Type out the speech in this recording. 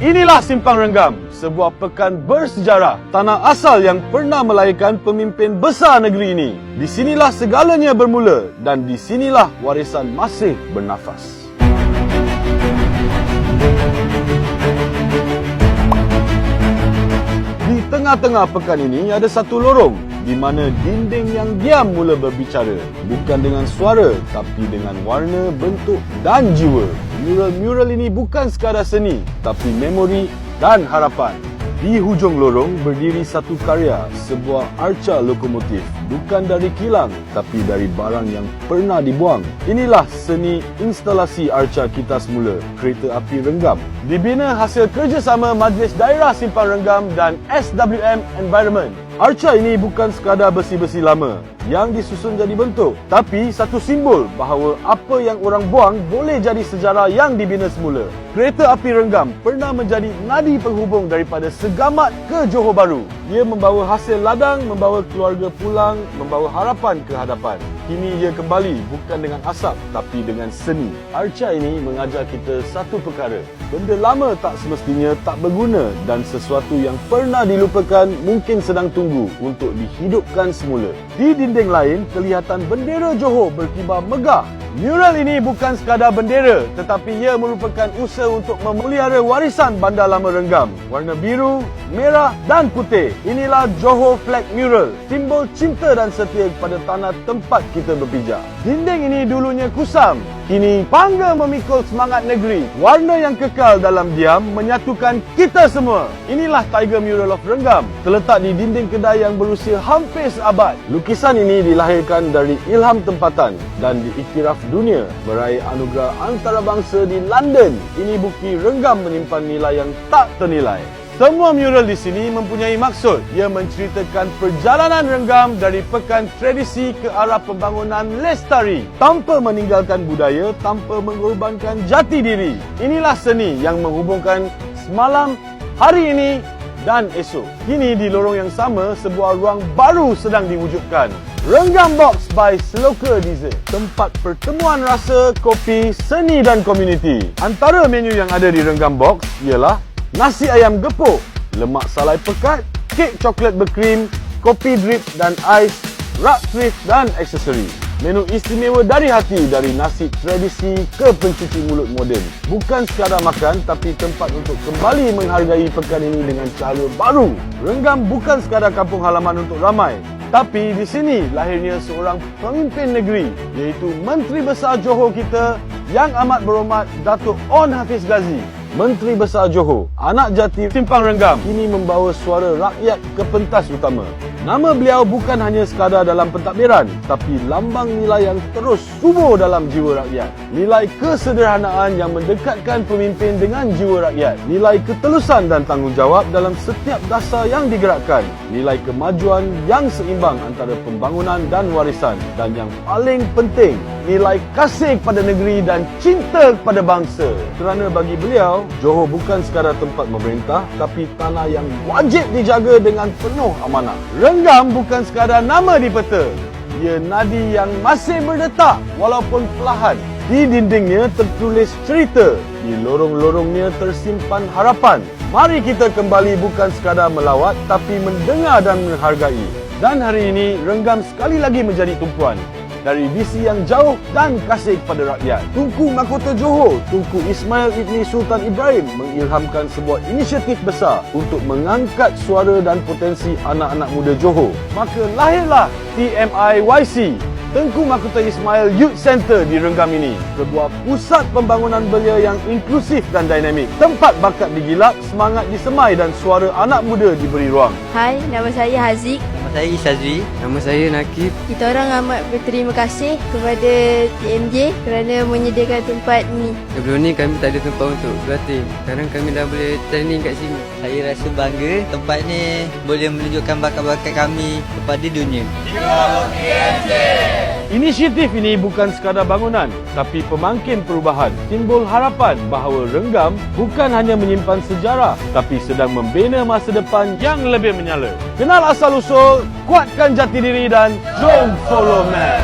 Inilah Simpang Renggam, sebuah pekan bersejarah, tanah asal yang pernah melahirkan pemimpin besar negeri ini. Di sinilah segalanya bermula dan di sinilah warisan masih bernafas. Di tengah-tengah pekan ini ada satu lorong di mana dinding yang diam mula berbicara, bukan dengan suara tapi dengan warna, bentuk dan jiwa. Mural-mural ini bukan sekadar seni tapi memori dan harapan. Di hujung lorong berdiri satu karya, sebuah arca lokomotif, bukan dari kilang tapi dari barang yang pernah dibuang. Inilah seni instalasi arca kita semula, kereta api Renggam. Dibina hasil kerjasama Majlis Daerah Simpang Renggam dan SWM Environment. Arca ini bukan sekadar besi-besi lama yang disusun jadi bentuk, tapi satu simbol bahawa apa yang orang buang boleh jadi sejarah yang dibina semula. Kereta api Renggam pernah menjadi nadi penghubung daripada Segamat ke Johor Bahru. Ia membawa hasil ladang, membawa keluarga pulang, membawa harapan ke hadapan. Kini ia kembali bukan dengan asap tapi dengan seni. Arca ini mengajar kita satu perkara. Benda lama tak semestinya tak berguna dan sesuatu yang pernah dilupakan mungkin sedang tunggu untuk dihidupkan semula. Di dinding lain, kelihatan bendera Johor berkibar megah. Mural ini bukan sekadar bendera tetapi ia merupakan usaha untuk memelihara warisan Bandar Lama Renggam. Warna biru, merah dan putih. Inilah Johor Flag Mural, simbol cinta dan setia kepada tanah tempat kita berpijak. Dinding ini dulunya kusam, kini bangga memikul semangat negeri. Warna yang kekal dalam diam menyatukan kita semua. Inilah Tiger Mural of Renggam, terletak di dinding kedai yang berusia hampir seabad. Lukisan ini dilahirkan dari ilham tempatan dan diiktiraf dunia meraih anugerah antarabangsa di London. Ini bukti Renggam menyimpan nilai yang tak ternilai. Semua mural di sini mempunyai maksud. Ia menceritakan perjalanan Renggam dari pekan tradisi ke arah pembangunan lestari tanpa meninggalkan budaya, tanpa mengorbankan jati diri. Inilah seni yang menghubungkan semalam, hari ini dan esok. Kini di lorong yang sama, sebuah ruang baru sedang diwujudkan. Renggam Box by Seloka Dessert, tempat pertemuan rasa, kopi, seni dan komuniti. Antara menu yang ada di Renggam Box ialah nasi ayam gepuk, lemak salai pekat, kek coklat berkrim, kopi drip dan ais, rak thrift dan aksesori. Menu istimewa dari hati, dari nasi tradisi ke pencuci mulut moden. Bukan sekadar makan tapi tempat untuk kembali menghargai pekan ini dengan cahaya baru. Renggam bukan sekadar kampung halaman untuk ramai. Tapi di sini lahirnya seorang pemimpin negeri, iaitu Menteri Besar Johor kita yang amat berhormat Datuk On Hafiz Ghazi. Menteri Besar Johor, anak jati Simpang Renggam, kini membawa suara rakyat ke pentas utama. Nama beliau bukan hanya sekadar dalam pentadbiran, tapi lambang nilai yang terus subur dalam jiwa rakyat. Nilai kesederhanaan yang mendekatkan pemimpin dengan jiwa rakyat. Nilai ketelusan dan tanggungjawab dalam setiap dasar yang digerakkan. Nilai kemajuan yang seimbang antara pembangunan dan warisan. Dan yang paling penting, nilai kasih kepada negeri dan cinta kepada bangsa. Kerana bagi beliau, Johor bukan sekadar tempat memerintah, tapi tanah yang wajib dijaga dengan penuh amanah. Renggam bukan sekadar nama di peta. Ia nadi yang masih berdetak walaupun perlahan. Di dindingnya tertulis cerita. Di lorong-lorongnya tersimpan harapan. Mari kita kembali bukan sekadar melawat, tapi mendengar dan menghargai. Dan hari ini, Renggam sekali lagi menjadi tumpuan. Dari visi yang jauh dan kasih kepada rakyat. Tunku Mahkota Johor, Tunku Ismail Ibni Sultan Ibrahim mengilhamkan sebuah inisiatif besar untuk mengangkat suara dan potensi anak-anak muda Johor. Maka lahirlah TMIYC, Tengku Mahkota Ismail Youth Center di Renggam ini. Sebuah pusat pembangunan belia yang inklusif dan dinamik. Tempat bakat digilap, semangat disemai dan suara anak muda diberi ruang. Hai, nama saya Haziq. Nama saya Isazwi. Nama saya Nakib. Kita orang amat berterima kasih kepada TMJ kerana menyediakan tempat ini. Sebelum ni kami tak ada tempat untuk berlatih. Sekarang kami dah boleh training kat sini. Saya rasa bangga tempat ni boleh menunjukkan bakat-bakat kami kepada dunia. Inisiatif ini bukan sekadar bangunan, tapi pemangkin perubahan. Simbol harapan bahawa Renggam bukan hanya menyimpan sejarah, tapi sedang membina masa depan yang lebih menyala. Kenal asal-usul, kuatkan jati diri dan jom follow man.